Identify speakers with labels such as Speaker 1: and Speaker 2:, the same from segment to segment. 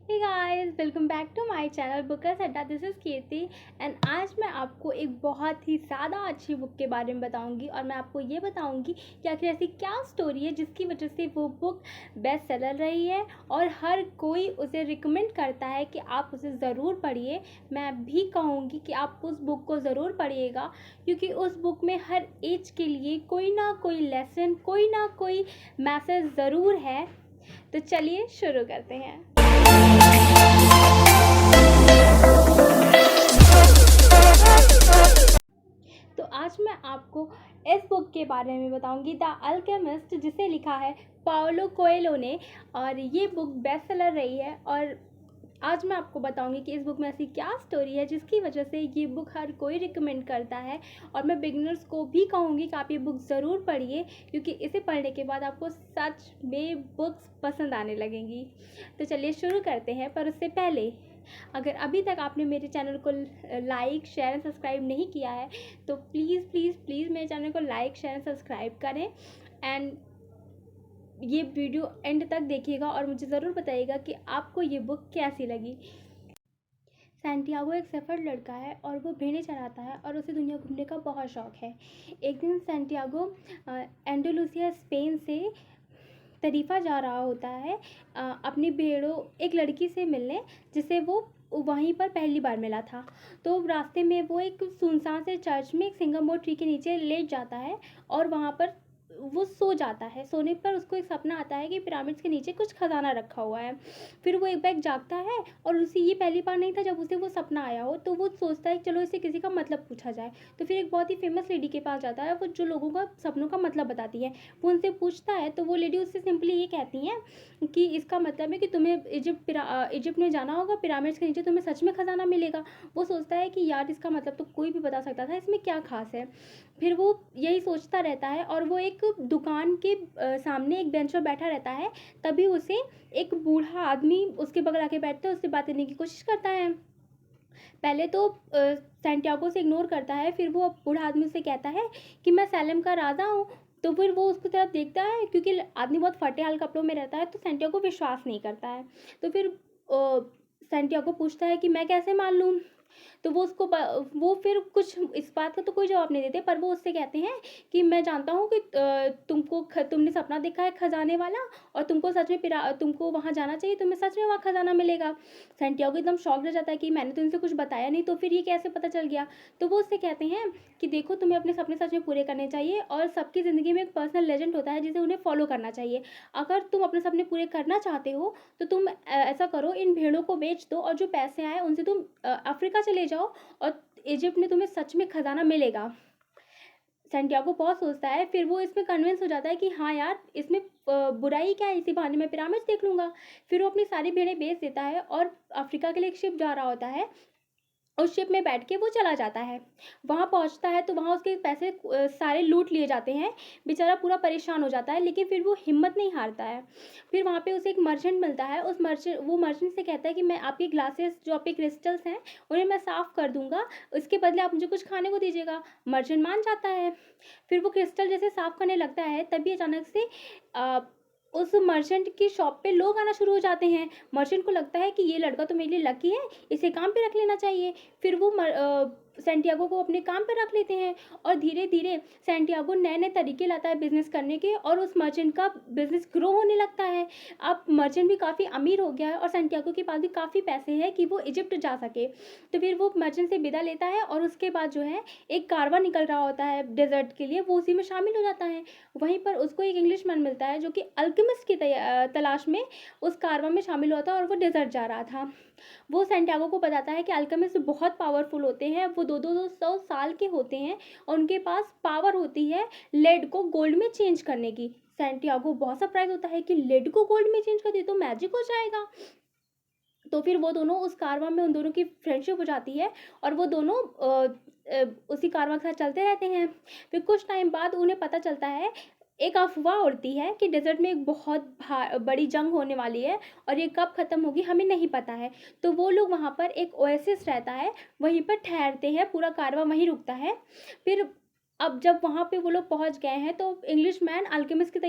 Speaker 1: Hey guys, welcome back to my channel bookers Adda. This is Kirti and आज मैं आपको एक बहुत ही ज़्यादा अच्छी बुक के बारे में बताऊंगी और मैं आपको ये बताऊंगी कि आखिर ऐसी क्या स्टोरी है जिसकी वजह से वो बुक बेस्ट सेलर रही है और हर कोई उसे रिकमेंड करता है कि आप उसे ज़रूर पढ़िए। मैं भी कहूँगी कि आप उस बुक को ज़रूर पढ़िएगा क्योंकि उस बुक में हर एज के लिए कोई ना कोई लेसन, कोई ना कोई मैसेज ज़रूर है। तो चलिए शुरू करते हैं। तो आज मैं आपको इस बुक के बारे में बताऊंगी, द अल्केमिस्ट, जिसे लिखा है पाओलो कोएल्हो ने, और ये बुक बेस्ट सेलर रही है। और आज मैं आपको बताऊंगी कि इस बुक में ऐसी क्या स्टोरी है जिसकी वजह से ये बुक हर कोई रिकमेंड करता है। और मैं बिगिनर्स को भी कहूँगी कि आप ये बुक ज़रूर पढ़िए क्योंकि इसे पढ़ने के बाद आपको सच में बुक्स पसंद आने लगेंगी। तो चलिए शुरू करते हैं, पर उससे पहले अगर अभी तक आपने मेरे चैनल को लाइक, शेयर एंड सब्सक्राइब नहीं किया है तो प्लीज़ प्लीज़ प्लीज़ मेरे चैनल को लाइक, शेयर एंड सब्सक्राइब करें एंड ये वीडियो एंड तक देखिएगा और मुझे ज़रूर बताइएगा कि आपको ये बुक कैसी लगी। सैंटियागो एक सफ़र लड़का है और वो भेड़ें चराता है और उसे दुनिया घूमने का बहुत शौक़ है। एक दिन सैंटियागो एंडलुसिया, स्पेन से तरीफा जा रहा होता है अपनी भेड़ों एक लड़की से मिलने जिसे वो वहीं पर पहली बार मिला था। तो रास्ते में वो एक सुनसान से चर्च में एक सिंगामोर ट्री के नीचे लेट जाता है और वहाँ पर वो सो जाता है। सोने पर उसको एक सपना आता है कि पिरामिड्स के नीचे कुछ खजाना रखा हुआ है। फिर वो एक बैग जागता है और उसे ये पहली बार नहीं था जब उसे वो सपना आया हो, तो वो सोचता है कि चलो इसे किसी का मतलब पूछा जाए। तो फिर एक बहुत ही फेमस लेडी के पास जाता है, वो जो लोगों का सपनों का मतलब बताती है। वो उनसे पूछता है तो वो लेडी उससे सिंपली ये कहती हैं कि इसका मतलब है कि तुम्हें इजिप्ट में जाना होगा, पिरामिड्स के नीचे तुम्हें सच में खजाना मिलेगा। वो सोचता है कि यार इसका मतलब तो कोई भी बता सकता था, इसमें क्या खास है। फिर वो यही सोचता रहता है और वो एक दुकान के सामने एक बेंच पर बैठा रहता है। तभी उसे एक बूढ़ा आदमी उसके बगल आके बैठता है, उससे बात करने की कोशिश करता है। पहले तो सैंटियागो से इग्नोर करता है, फिर वो बूढ़ा आदमी से कहता है कि मैं सैलेम का राजा हूँ। तो फिर वो उसकी तरफ देखता है, क्योंकि आदमी बहुत फटे हाल कपड़ों में रहता है तो सैंटियागो विश्वास नहीं करता है। तो फिर सैंटियागो पूछता है कि मैं कैसे मान लूँ। तो वो फिर कुछ इस बात का तो कोई जवाब नहीं देते, पर वो उससे कहते हैं कि मैं जानता हूँ कि तुमने सपना देखा है खजाने वाला और तुमको वहाँ जाना चाहिए, तुम्हें सच में वहाँ खजाना मिलेगा। सैंटियागो एकदम शॉक रह जाता है कि मैंने तो इनसे कुछ बताया नहीं, तो फिर ये कैसे पता चल गया। तो वो उससे कहते हैं कि देखो, तुम्हें अपने सपने सच में पूरे करने चाहिए और सबकी ज़िंदगी में एक पर्सनल लेजेंड होता है जिसे उन्हें फॉलो करना चाहिए। अगर तुम अपने सपने पूरे करना चाहते हो तो तुम ऐसा करो, इन भेड़ों को बेच दो और जो पैसे आए उनसे तुम अफ्रीका चले जाओ और इजिप्ट में तुम्हें सच में खजाना मिलेगा। सैंटियागो बहुत सोचता है, फिर वो इसमें कन्विंस हो जाता है कि हाँ यार, इसमें बुराई क्या है, इसी बहाने मैं पिरामिड देख लूँगा। फिर वो अपनी सारी भेड़ें बेच देता है और अफ्रीका के लिए एक शिप जा रहा होता है। उस शिप में बैठ के वो चला जाता है। वहाँ पहुँचता है तो वहाँ उसके पैसे सारे लूट लिए जाते हैं। बेचारा पूरा परेशान हो जाता है, लेकिन फिर वो हिम्मत नहीं हारता है। फिर वहाँ पे उसे एक मर्चेंट मिलता है। वो मर्चेंट से कहता है कि मैं आपके ग्लासेस, जो आपके क्रिस्टल्स हैं, उन्हें मैं साफ़ कर दूँगा, इसके बदले आप मुझे कुछ खाने को दीजिएगा। मर्चेंट मान जाता है। फिर वो क्रिस्टल जैसे साफ़ करने लगता है, तभी अचानक से अ, उस मर्चेंट की शॉप पे लोग आना शुरू हो जाते हैं। मर्चेंट को लगता है कि ये लड़का तो मेरे लिए लकी है, इसे काम पे रख लेना चाहिए। फिर वो सैंटियागो को अपने काम पे रख लेते हैं और धीरे धीरे सैंटियागो नए नए तरीके लाता है बिजनेस करने के और उस मर्चेंट का बिजनेस ग्रो होने लगता है। अब मर्चेंट भी काफ़ी अमीर हो गया है और सैंटियागो के पास भी काफ़ी पैसे हैं कि वो इजिप्ट जा सके। तो फिर वो मर्चेंट से विदा लेता है और उसके बाद जो है एक कारवां निकल रहा होता है डेजर्ट के लिए, वो उसी में शामिल हो जाता है। वहीं पर उसको एक इंग्लिशमैन मिलता है जो कि अल्केमिस्ट की तलाश में उस कारवां में शामिल हुआ था और वो डेजर्ट जा रहा था। वो सैंटियागो को बताता है कि अल्केमिस्ट बहुत पावरफुल होते हैं, वो 200 साल के होते हैं और उनके पास पावर होती है लेड को गोल्ड में चेंज करने की। सैंटियागो बहुत सरप्राइज होता है कि लेड को गोल्ड में चेंज कर दे तो मैजिक हो जाएगा। तो फिर वो दोनों उस कारवां में, उन दोनों की फ्रेंडशिप हो जाती है और वो दोनों उसी कारवां के साथ चलते रहते हैं। फिर कुछ टाइम बाद उन्हें पता चलता है, एक अफवाह उड़ती है कि डेजर्ट में एक बहुत बड़ी जंग होने वाली है और ये कब ख़त्म होगी हमें नहीं पता है। तो वो लोग वहाँ पर, एक ओएसिस रहता है, वहीं पर ठहरते हैं, पूरा कारवां वहीं रुकता है। फिर अब जब वहाँ पे वो लोग पहुँच गए हैं तो इंग्लिश मैन अल्केमिस्ट की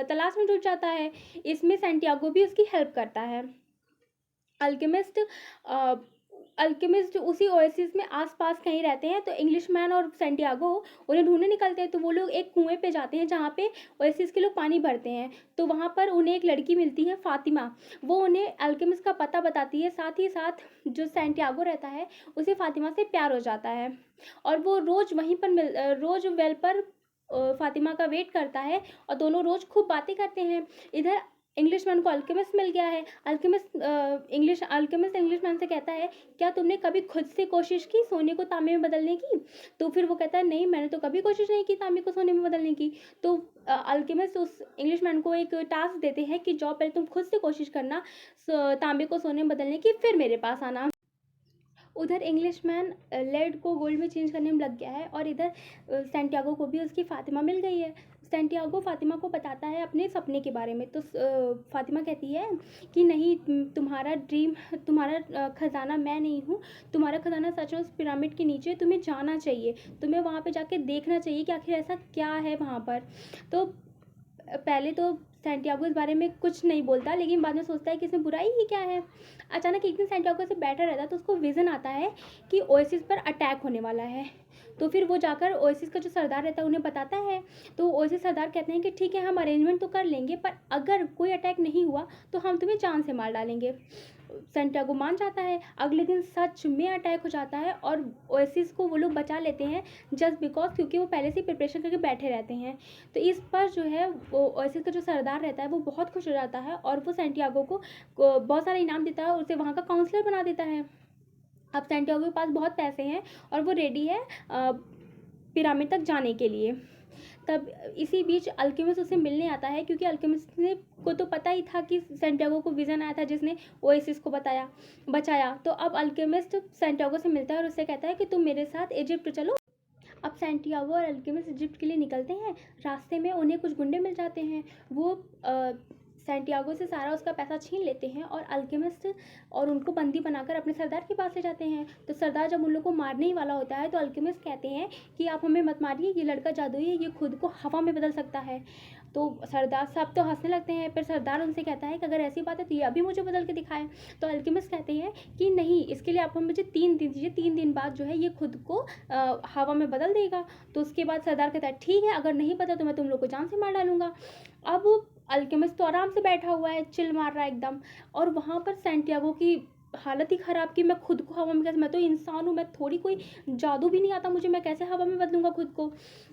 Speaker 1: तलाश में जुट जाता है। इसमें सैंटियागो भी उसकी हेल्प करता है। अल्केमिस्ट अल्केमिस्ट उसी ओएसिस में आसपास कहीं रहते हैं। तो इंग्लिशमैन और सैंटियागो उन्हें ढूंढने निकलते हैं। तो वो लोग एक कुएं पे जाते हैं जहाँ पे ओएसिस के लोग पानी भरते हैं। तो वहाँ पर उन्हें एक लड़की मिलती है, फातिमा। वो उन्हें अल्केमिस्ट का पता बताती है। साथ ही साथ जो सैंटियागो रहता है उसे फातिमा से प्यार हो जाता है और वो रोज़ वहीं पर रोज़ वेल पर फातिमा का वेट करता है और दोनों रोज़ खूब बातें करते हैं। इधर इंग्लिशमैन को अल्केमिस्ट मिल गया है। अल्केमिस्ट इंग्लिशमैन से कहता है, क्या तुमने कभी खुद से कोशिश की सोने को तांबे में बदलने की? तो फिर वो कहता है, नहीं, मैंने तो कभी कोशिश नहीं की तांबे को सोने में बदलने की। तो अल्केमिस्ट उस इंग्लिशमैन को एक टास्क देते हैं कि जाओ पहले तुम खुद से कोशिश करना तांबे को सोने में बदलने की, फिर मेरे पास आना। उधर इंग्लिशमैन लेड को गोल्ड में चेंज करने में लग गया है और इधर सैंटियागो को भी उसकी फातिमा मिल गई है। सैंटियागो फातिमा को बताता है अपने सपने के बारे में। तो फातिमा कहती है कि नहीं, तुम्हारा ड्रीम, तुम्हारा खजाना मैं नहीं हूँ, तुम्हारा खजाना सच है उस पिरामिड के नीचे, तुम्हें जाना चाहिए, तुम्हें वहाँ पे जाके देखना चाहिए कि आखिर ऐसा क्या है वहाँ पर। तो पहले तो सैंटियागो इस बारे में कुछ नहीं बोलता, लेकिन बाद में सोचता है कि इसमें बुराई ही क्या है। अचानक एक दिन सैंटियागो से बैठा रहता है तो उसको विज़न आता है कि ओएसिस पर अटैक होने वाला है। तो फिर वो जाकर ओएसिस का जो सरदार रहता है उन्हें बताता है। तो ओएसिस सरदार कहते हैं कि ठीक है, हम अरेंजमेंट तो कर लेंगे, पर अगर कोई अटैक नहीं हुआ तो हम तुम्हें जान से मार डालेंगे। सैंटियागो मान जाता है। अगले दिन सच में अटैक हो जाता है और ओएसिस को वो लोग बचा लेते हैं, जस्ट बिकॉज क्योंकि वो पहले से प्रिपरेशन करके बैठे रहते हैं। तो इस पर जो है वो ओएसिस का जो सरदार रहता है वो बहुत खुश हो जाता है और वो सैंटियागो को बहुत सारा इनाम देता है और उसे वहाँ का काउंसलर बना देता है। अब सैंटियागो के पास बहुत पैसे हैं और वो रेडी है पिरामिड तक जाने के लिए। तब इसी बीच अल्केमिस्ट उसे मिलने आता है, क्योंकि अल्केमिस्ट ने को तो पता ही था कि सैंटियागो को विज़न आया था जिसने ओएसिस को बचाया। तो अब अल्केमिस्ट सैंटियागो से मिलता है और उससे कहता है कि तुम मेरे साथ इजिप्ट चलो। अब सैंटियागो और अल्केमिस्ट इजिप्ट के लिए निकलते हैं। रास्ते में उन्हें कुछ गुंडे मिल जाते हैं। वो सैंटियागो से सारा उसका पैसा छीन लेते हैं और अल्केमिस्ट और उनको बंदी बनाकर अपने सरदार के पास ले जाते हैं। तो सरदार जब उन लोग को मारने ही वाला होता है तो अल्केमिस्ट कहते हैं कि आप हमें मत मारिए, ये लड़का जादुई है, ये खुद को हवा में बदल सकता है। तो सरदार सब तो हंसने लगते हैं। फिर सरदार उनसे कहता है कि अगर ऐसी बात है तो ये अभी मुझे बदल के दिखाएं। तो अल्केमिस्ट कहते हैं कि नहीं, इसके लिए आप मुझे 3 दिन दीजिए, 3 दिन बाद जो है ये खुद को हवा में बदल देगा। तो उसके बाद सरदार कहता है ठीक है, अगर नहीं पता तो मैं तुम लोग को जान से मार डालूंगा। अब अल्केमिस्ट तो आराम से बैठा हुआ है, चिल मार रहा है एकदम। और वहाँ पर सैंटियागो की हालत ही ख़राब कि मैं खुद को हवा में कैसे, मैं तो इंसान हूँ, मैं थोड़ी कोई जादू भी नहीं आता मुझे, मैं कैसे हवा में बदलूंगा खुद को।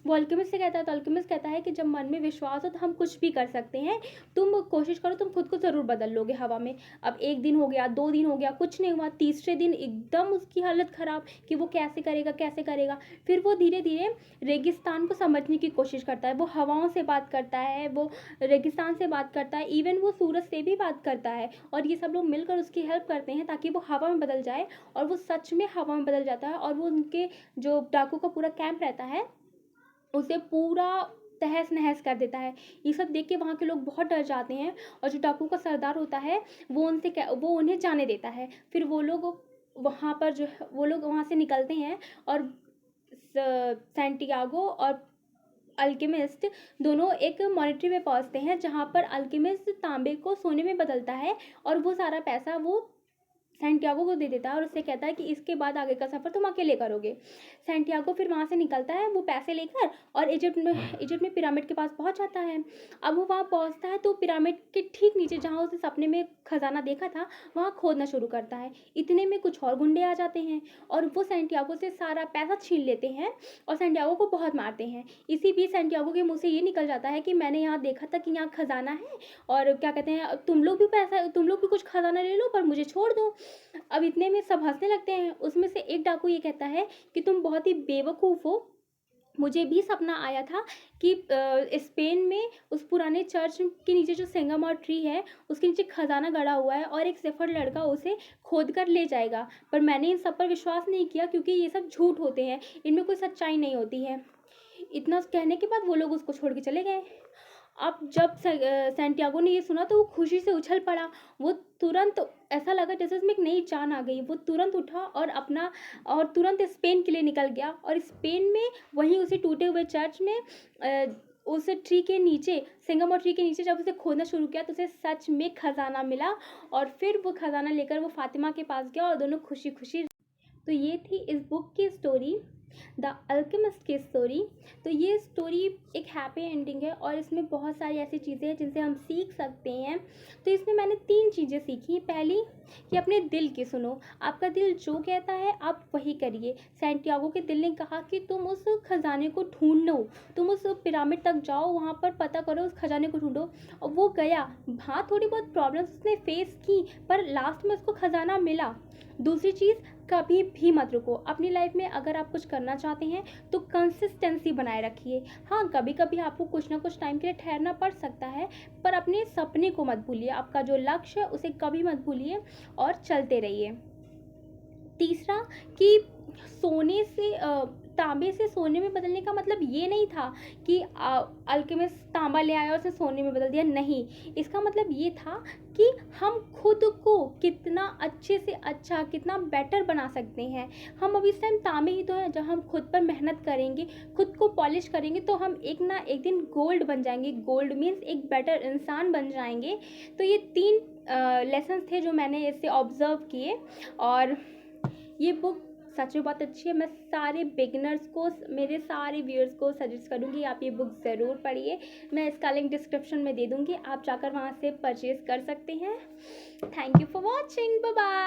Speaker 1: वो अल्केमिस्ट से कहता है। तो अल्केमिस्ट कहता है कि जब मन में विश्वास हो तो हम कुछ भी कर सकते हैं, तुम कोशिश करो, तुम खुद को ज़रूर बदल लोगे हवा में। अब 1 दिन हो गया, 2 दिन हो गया, कुछ नहीं हुआ। तीसरे दिन एकदम उसकी हालत ख़राब कि वो कैसे करेगा कैसे करेगा। फिर वो धीरे धीरे रेगिस्तान को समझने की कोशिश करता है। वो हवाओं से बात करता है, वो रेगिस्तान से बात करता है, इवन वो सूरज से भी बात करता है। और ये सब लोग मिलकर उसकी हेल्प करते हैं ताकि वो हवा में बदल जाए। और वो सच में हवा में बदल जाता है और वो उनके जो डाकू का पूरा कैंप रहता है उसे पूरा तहस नहस कर देता है। ये सब देख के वहाँ के लोग बहुत डर जाते हैं और जो डाकू का सरदार होता है वो उन्हें जाने देता है। फिर वो लोग वहाँ पर जो है वो लोग वहाँ से निकलते हैं और सैंटियागो और अल्केमिस्ट दोनों एक मॉनेटरी में पहुंचते हैं जहां पर अल्केमिस्ट तांबे को सोने में बदलता है और वो सारा पैसा वो सैंटियागो को दे देता है और उससे कहता है कि इसके बाद आगे का सफ़र तुम अकेले करोगे। सैंटियागो फिर वहाँ से निकलता है वो पैसे लेकर और इजिप्ट में पिरामिड के पास पहुँच जाता है। अब वो वहाँ पहुँचता है तो पिरामिड के ठीक नीचे जहाँ उसने सपने में खजाना देखा था वहाँ खोदना शुरू करता है। इतने में कुछ और गुंडे आ जाते हैं और वो सैंटियागो से सारा पैसा छीन लेते हैं और सैंटियागो को बहुत मारते हैं। इसी बीच सैंटियागो के मुँह से ये निकल जाता है कि मैंने यहाँ देखा था कि यहाँ खजाना है और क्या कहते हैं, तुम लोग भी कुछ खजाना ले लो पर मुझे छोड़ दो। अब इतने में सब हंसने लगते हैं। उसमें से एक डाकू ये कहता है कि तुम बहुत ही बेवकूफ़ हो, मुझे भी सपना आया था कि स्पेन में उस पुराने चर्च के नीचे जो सेंगामोर ट्री है उसके नीचे खजाना गड़ा हुआ है और एक शेफर्ड लड़का उसे खोद कर ले जाएगा, पर मैंने इन सब पर विश्वास नहीं किया क्योंकि ये सब झूठ होते हैं, इनमें कोई सच्चाई नहीं होती है। इतना कहने के बाद वो लोग उसको छोड़ के चले गए। अब जब सैंटियागो ने ये सुना तो वो खुशी से उछल पड़ा। वो तुरंत ऐसा लगा जैसे उसमें एक नई जान आ गई। वो तुरंत उठा और तुरंत स्पेन के लिए निकल गया और स्पेन में वहीं उसी टूटे हुए चर्च में उस ट्री के नीचे, सिंघामो ट्री के नीचे जब उसे खोदना शुरू किया तो उसे सच में खजाना मिला और फिर वो खजाना लेकर वो फातिमा के पास गया और दोनों खुशी खुशी। तो ये थी इस बुक की स्टोरी, द अल्केमिस्ट की स्टोरी। तो ये स्टोरी एक हैप्पी एंडिंग है और इसमें बहुत सारी ऐसी चीज़ें हैं जिनसे हम सीख सकते हैं। तो इसमें मैंने 3 चीज़ें सीखी। पहली, कि अपने दिल की सुनो, आपका दिल जो कहता है आप वही करिए। सैंटियागो के दिल ने कहा कि तुम उस खजाने को ढूंढो, तुम उस पिरामिड तक जाओ, वहाँ पर पता करो, उस खजाने को ढूंढो। और वो गया। हाँ, थोड़ी बहुत प्रॉब्लम्स उसने फेस की पर लास्ट में उसको खजाना मिला। दूसरी चीज़, कभी भी मत रुको अपनी लाइफ में। अगर आप कुछ करना चाहते हैं तो कंसिस्टेंसी बनाए रखिए। हाँ, कभी कभी आपको कुछ ना कुछ टाइम के लिए ठहरना पड़ सकता है, पर अपने सपने को मत भूलिए, आपका जो लक्ष्य है उसे कभी मत भूलिए और चलते रहिए। तीसरा, कि सोने से तांबे से सोने में बदलने का मतलब ये नहीं था कि अल्केमिस्ट तांबा ले आया और उसे सोने में बदल दिया, नहीं। इसका मतलब ये था कि हम खुद को कितना अच्छे से अच्छा, कितना बेटर बना सकते हैं। हम अभी इस टाइम तांबे ही तो हैं। जब हम खुद पर मेहनत करेंगे, खुद को पॉलिश करेंगे, तो हम एक ना एक दिन गोल्ड बन जाएंगे। गोल्ड मीन्स एक बेटर इंसान बन जाएंगे। तो ये 3 लेसन्स थे जो मैंने इससे ऑब्जर्व किए और ये बुक सच में बहुत अच्छी है। मैं सारे बिगिनर्स को, मेरे सारे व्यूअर्स को सजेस्ट करूँगी आप ये बुक ज़रूर पढ़िए। मैं इसका लिंक डिस्क्रिप्शन में दे दूँगी, आप जाकर वहाँ से परचेज़ कर सकते हैं। Thank you for watching, bye bye.